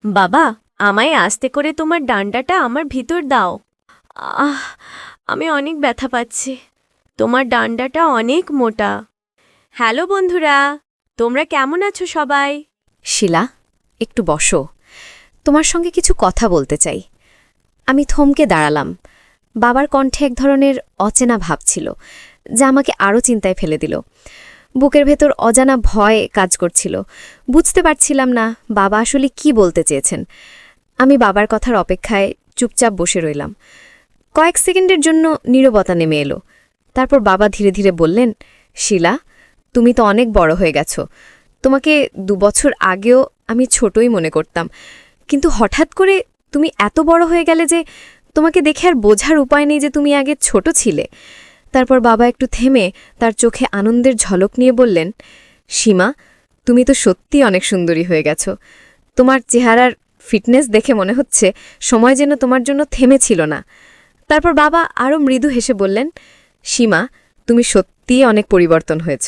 বাবা, আমায় আস্তে করে তোমার ডান্ডাটা আমার ভিতর দাও। আহ, আমি অনেক ব্যথা পাচ্ছি। তোমার ডান্ডাটা অনেক মোটা। হ্যালো বন্ধুরা, তোমরা কেমন আছো সবাই? শিলা, একটু বসো। তোমার সঙ্গে কিছু কথা বলতে চাই। আমি থমকে দাঁড়ালাম। বাবার কণ্ঠে এক ধরনের অচেনা ভাব ছিল, যা আমাকে আরও চিন্তায় ফেলে দিল। বুকের ভেতর অজানা ভয় কাজ করছিল। বুঝতে পারছিলাম না বাবা আসলে কি বলতে চেয়েছেন। আমি বাবার কথার অপেক্ষায় চুপচাপ বসে রইলাম। কয়েক সেকেন্ডের জন্য নীরবতা নেমে এলো। তারপর বাবা ধীরে ধীরে বললেন, শিলা, তুমি তো অনেক বড় হয়ে গেছো। তোমাকে 2 বছর আগেও আমি ছোটই মনে করতাম, কিন্তু হঠাৎ করে তুমি এত বড় হয়ে গেলে যে তোমাকে দেখে আর বোঝার উপায় নেই যে তুমি আগে ছোট ছিলে। তারপর বাবা একটু থেমে তার চোখে আনন্দের ঝলক নিয়ে বললেন, সীমা, তুমি তো সত্যি অনেক সুন্দরী হয়ে গেছো। তোমার চেহারার ফিটনেস দেখে মনে হচ্ছে সময় যেন তোমার জন্য থেমেছিল না। তারপর বাবা আরও মৃদু হেসে বললেন, সীমা, তুমি সত্যিই অনেক পরিবর্তন হয়েছ।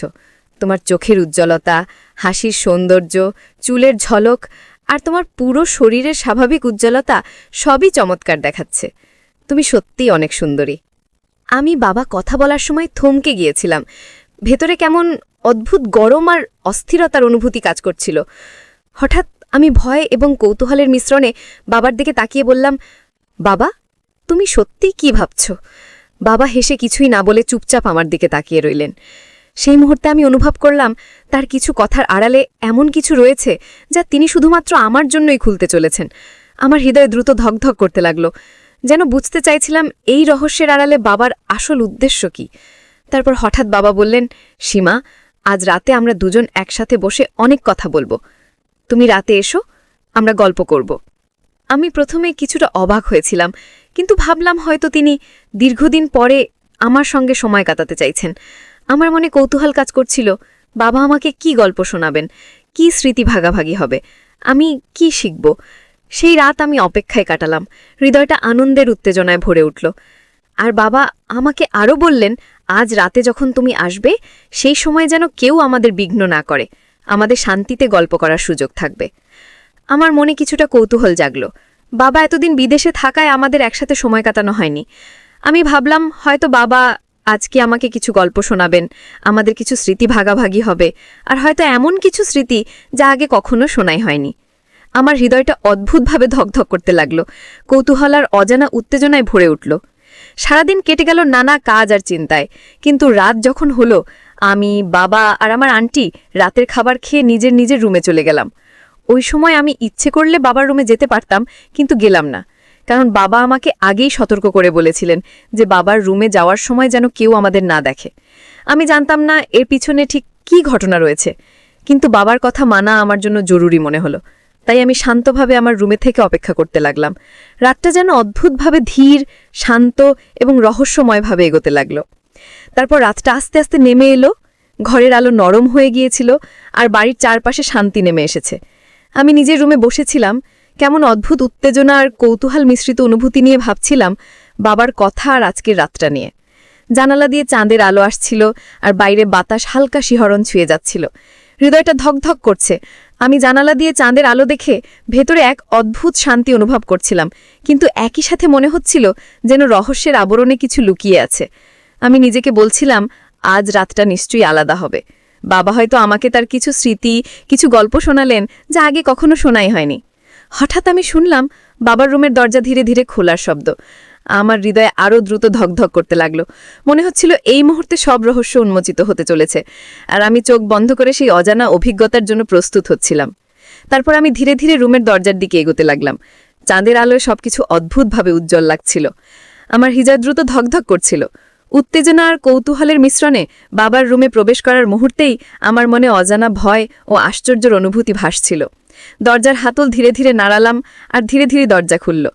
তোমার চোখের উজ্জ্বলতা, হাসির সৌন্দর্য, চুলের ঝলক আর তোমার পুরো শরীরের স্বাভাবিক উজ্জ্বলতা সবই চমৎকার দেখাচ্ছে। তুমি সত্যিই অনেক সুন্দরী। আমি বাবা কথা বলার সময় থমকে গিয়েছিলাম। ভেতরে কেমন অদ্ভুত গরম আর অস্থিরতার অনুভূতি কাজ করছিল। হঠাৎ আমি ভয় এবং কৌতূহলের মিশ্রণে বাবার দিকে তাকিয়ে বললাম, বাবা, তুমি সত্যিই কি ভাবছ? বাবা হেসে কিছুই না বলে চুপচাপ আমার দিকে তাকিয়ে রইলেন। সেই মুহূর্তে আমি অনুভব করলাম তার কিছু কথার আড়ালে এমন কিছু রয়েছে যা তিনি শুধুমাত্র আমার জন্যই খুলতে চলেছেন। আমার হৃদয় দ্রুত ধকধক করতে লাগল, যেন বুঝতে চাইছিলাম এই রহস্যের আড়ালে বাবার আসল উদ্দেশ্য কি। তারপর হঠাৎ বাবা বললেন, সীমা, আজ রাতে আমরা দুজন একসাথে বসে অনেক কথা বলবো। তুমি রাতে এসো, আমরা গল্প করব। আমি প্রথমে কিছুটা অবাক হয়েছিলাম, কিন্তু ভাবলাম হয়তো তিনি দীর্ঘদিন পরে আমার সঙ্গে সময় কাটাতে চাইছেন। আমার মনে কৌতূহল কাজ করছিল, বাবা আমাকে কি গল্প শোনাবেন, কি স্মৃতি ভাগাভাগি হবে, আমি কি শিখব। সেই রাত আমি অপেক্ষায় কাটালাম। হৃদয়টা আনন্দের উত্তেজনায় ভরে উঠল। আর বাবা আমাকে আরও বললেন, আজ রাতে যখন তুমি আসবে সেই সময় যেন কেউ আমাদের বিঘ্ন না করে, আমাদের শান্তিতে গল্প করার সুযোগ থাকবে। আমার মনে কিছুটা কৌতূহল জাগল। বাবা এতদিন বিদেশে থাকায় আমাদের একসাথে সময় কাটানো হয়নি। আমি ভাবলাম হয়তো বাবা আজকে আমাকে কিছু গল্প শোনাবেন, আমাদের কিছু স্মৃতি ভাগাভাগি হবে, আর হয়তো এমন কিছু স্মৃতি যা আগে কখনো শোনাই হয়নি। আমার হৃদয়টা অদ্ভুতভাবে ধকধক করতে লাগল। কৌতূহল আর অজানা উত্তেজনায় ভরে উঠল। সারাদিন কেটে গেল নানা কাজ আর চিন্তায়, কিন্তু রাত যখন হলো, আমি, বাবা আর আমার আন্টি রাতের খাবার খেয়ে নিজের নিজের রুমে চলে গেলাম। ওই সময় আমি ইচ্ছে করলে বাবার রুমে যেতে পারতাম, কিন্তু গেলাম না, কারণ বাবা আমাকে আগেই সতর্ক করে বলেছিলেন যে বাবার রুমে যাওয়ার সময় যেন কেউ আমাদের না দেখে। আমি জানতাম না এর পিছনে ঠিক কী ঘটনা রয়েছে, কিন্তু বাবার কথা মানা আমার জন্য জরুরি মনে হলো। তাই আমি শান্তভাবে আমার রুমে থেকে অপেক্ষা করতে লাগলাম। রাতটা যেন অদ্ভুতভাবে ধীর, শান্ত এবং রহস্যময়ভাবে এগোতে লাগল। তারপর রাতটা আস্তে আস্তে নেমে এলো। ঘরের আলো নরম হয়ে গিয়েছিল আর বাড়ির চারপাশে শান্তি নেমে এসেছে। আমি নিজের রুমে বসেছিলাম, কেমন অদ্ভুত উত্তেজনা আর কৌতূহল মিশ্রিত অনুভূতি নিয়ে ভাবছিলাম বাবার কথা আর আজকের রাতটা নিয়ে। জানালা দিয়ে চাঁদের আলো আসছিল আর বাইরে বাতাস হালকা শিহরণ ছুঁয়ে যাচ্ছিল। হৃদয়টা ধকধক করছে। আমি জানালা দিয়ে চাঁদের আলো দেখে ভেতরে এক অদ্ভুত শান্তি অনুভব করছিলাম, কিন্তু একই সাথে মনে হচ্ছিল যেন রহস্যের আবরণে কিছু লুকিয়ে আছে। আমি নিজেকে বলছিলাম, আজ রাতটা নিশ্চয়ই আলাদা হবে। বাবা হয়তো আমাকে তার কিছু স্মৃতি, কিছু গল্প শোনালেন যা আগে কখনো শোনাই হয়নি। হঠাৎ আমি শুনলাম বাবার রুমের দরজা ধীরে ধীরে খোলার শব্দ। আমার হৃদয়ে আরও দ্রুত ধকধক করতে লাগলো। মনে হচ্ছিল এই মুহূর্তে সব রহস্য উন্মোচিত হতে চলেছে, আর আমি চোখ বন্ধ করে সেই অজানা অভিজ্ঞতার জন্য প্রস্তুত হচ্ছিলাম। তারপর আমি ধীরে ধীরে রুমের দরজার দিকে এগোতে লাগলাম। চাঁদের আলোয় সবকিছু অদ্ভুতভাবে উজ্জ্বল লাগছিল। আমার হৃদয় দ্রুত ধকধক করছিল। উত্তেজনা আর কৌতূহলের মিশ্রণে বাবার রুমে প্রবেশ করার মুহূর্তেই আমার মনে অজানা ভয় ও আশ্চর্যের অনুভূতি ভাসছিল। দরজার হাতল ধীরে ধীরে নাড়ালাম আর ধীরে ধীরে দরজা খুলল।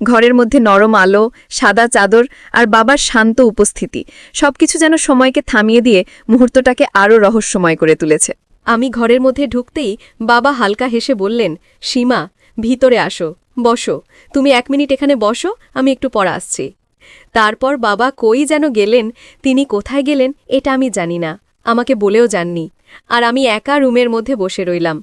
ঘরের মধ্যে নরম আলো, সাদা চাদর আর বাবার শান্ত উপস্থিতি সবকিছু যেন সময়কে থামিয়ে দিয়ে মুহূর্তটাকে আরও রহস্যময় করে তুলেছে। আমি ঘরের মধ্যে ঢুকতেই বাবা হালকা হেসে বললেন, সীমা, ভিতরে আসো, বসো। তুমি 1 মিনিট এখানে বসো, আমি একটু পর আসছি। তারপর বাবা কই যেন গেলেন। তিনি কোথায় গেলেন এটা আমি জানি না, আমাকে বলেও যাননি। আর আমি একা রুমের মধ্যে বসে রইলাম।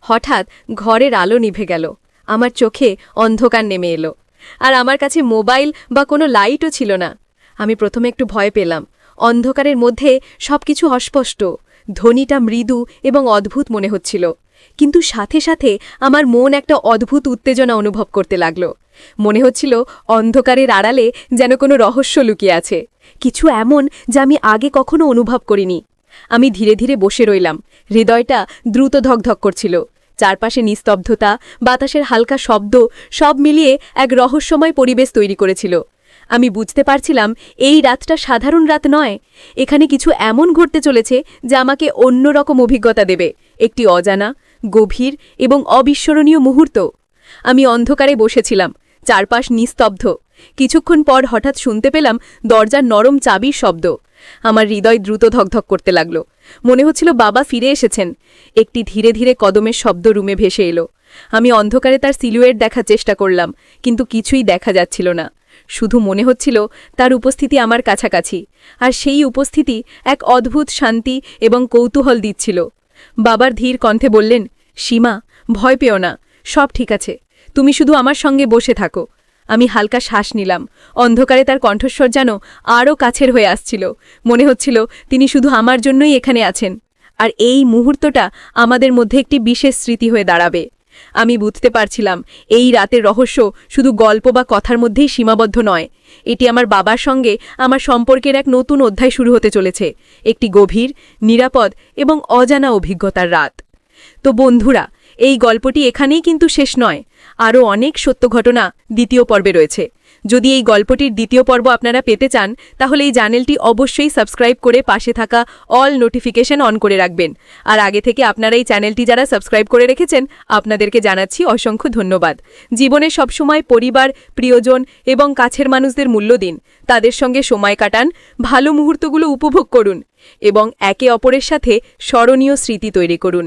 হঠাৎ ঘরের আলো নিভে গেল আমার চোখে অন্ধকার নেমে এলো আর আমার কাছে মোবাইল বা কোনো লাইটও ছিল না। আমি প্রথমে একটু ভয় পেলাম। অন্ধকারের মধ্যে সবকিছু অস্পষ্ট, ধ্বনিটা মৃদু এবং অদ্ভুত মনে হচ্ছিল। কিন্তু সাথে সাথে আমার মন একটা অদ্ভুত উত্তেজনা অনুভব করতে লাগল। মনে হচ্ছিল অন্ধকারের আড়ালে যেন কোনো রহস্য লুকিয়ে আছে, কিছু এমন যা আমি আগে কখনো অনুভব করিনি। আমি ধীরে ধীরে বসে রইলাম, হৃদয়টা দ্রুত ধকধক করছিল। চারপাশে নিস্তব্ধতা, বাতাসের হালকা শব্দ সব মিলিয়ে এক রহস্যময় পরিবেশ তৈরি করেছিল। আমি বুঝতে পারছিলাম এই রাতটা সাধারণ রাত নয়, এখানে কিছু এমন ঘটতে চলেছে যা আমাকে অন্যরকম অভিজ্ঞতা দেবে, একটি অজানা, গভীর এবং অবিস্মরণীয় মুহূর্ত। আমি অন্ধকারে বসেছিলাম, চারপাশ নিস্তব্ধ। কিছুক্ষণ পর হঠাৎ শুনতে পেলাম দরজার নরম চাবির শব্দ। আমার হৃদয় দ্রুত ধকধক করতে লাগল। মনে হচ্ছিল বাবা ফিরে এসেছেন। একটি ধীরে ধীরে কদমের শব্দ রুমে ভেসে এলো। আমি অন্ধকারে তার সিলুয়েট দেখার চেষ্টা করলাম, কিন্তু কিছুই দেখা যাচ্ছিল না। শুধু মনে হচ্ছিল তার উপস্থিতি আমার কাছাকাছি, আর সেই উপস্থিতি এক অদ্ভুত শান্তি এবং কৌতূহল দিচ্ছিল। বাবার ধীর কণ্ঠে বললেন, সীমা, ভয় পেও না, সব ঠিক আছে, তুমি শুধু আমার সঙ্গে বসে থাকো। আমি হালকা শ্বাস নিলাম। অন্ধকারে তার কণ্ঠস্বর যেন আরও কাছের হয়ে আসছিল। মনে হচ্ছিল তিনি শুধু আমার জন্যই এখানে আছেন, আর এই মুহূর্তটা আমাদের মধ্যে একটি বিশেষ স্মৃতি হয়ে দাঁড়াবে। আমি বুঝতে পারছিলাম এই রাতের রহস্য শুধু গল্প বা কথার মধ্যেই সীমাবদ্ধ নয়, এটি আমার বাবার সঙ্গে আমার সম্পর্কের এক নতুন অধ্যায় শুরু হতে চলেছে, একটি গভীর, নিরাপদ এবং অজানা অভিজ্ঞতার রাত। তো বন্ধুরা, এই গল্পটি এখানেই কিন্তু শেষ নয়, আরও অনেক সত্য ঘটনা দ্বিতীয় পর্বে রয়েছে। যদি এই গল্পটির দ্বিতীয় পর্ব আপনারা পেতে চান, তাহলে এই চ্যানেলটি অবশ্যই সাবস্ক্রাইব করে পাশে থাকা অল নোটিফিকেশন অন করে রাখবেন। আর আগে থেকে আপনারা এই চ্যানেলটি যারা সাবস্ক্রাইব করে রেখেছেন, আপনাদেরকে জানাচ্ছি অসংখ্য ধন্যবাদ। জীবনে সবসময় পরিবার, প্রিয়জন এবং কাছের মানুষদের মূল্য দিন, তাদের সঙ্গে সময় কাটান, ভালো মুহূর্তগুলো উপভোগ করুন এবং একে অপরের সাথে স্মরণীয় স্মৃতি তৈরি করুন।